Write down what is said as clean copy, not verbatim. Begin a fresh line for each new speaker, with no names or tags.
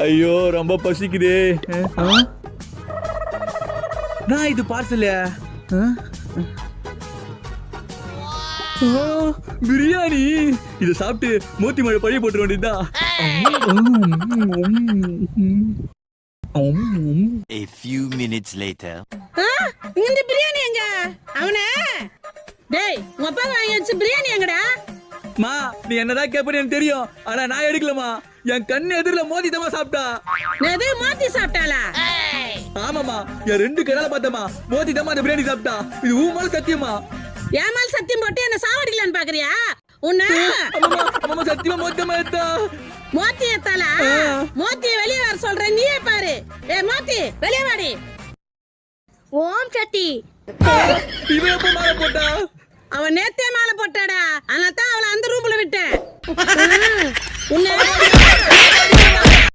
ஐயோ ரொம்ப பசிக்குதே. நான் இது பார்சல் பிரியாணி. இத சாப்பிட்டு மோத்தி மழை பழைய போட்டு வேண்டியதா.
A few minutes later.
இந்த பிரியாணி எங்க? அவனே டேய் உங்க அப்பா வாங்கிச்சு பிரியாணி எங்கடா?
மா நீ என்னதான் கேப்பன்னு எனக்கு தெரியும். ஆனா நான் எடுக்கலமா. என் கண்ணு எதிரில மோதி தமா சாப்பிட்டா.
நேது மோதி சாப்பிட்டாளா?
ஆமாமா என் 2 கண்ணால பார்த்தமா மோதி தமா அந்த பிரியாணி சாப்பிட்டா. இது ஊமால சத்தியமா.
ஏமால் சத்தியம் போட்டு என்ன சாவடிக்கலான்னு பாக்குறியா? உன்ன
அம்மா சத்தியமா மோதி தமா ஏத்தா.
மோத்தி ஏத்தாளா? மோத்தி வெளிய வர சொல்றேன் நீயே பாரு. ஏய் மோத்தி வெளிய வாடி. ஓம் சக்தி.
இவன் எப்ப மாலை போட்டா?
அவன் நேத்தே மாலை போட்டாடா. அதனால தான் அவளை அந்த ரூம்ல விட்டேன். உன்னை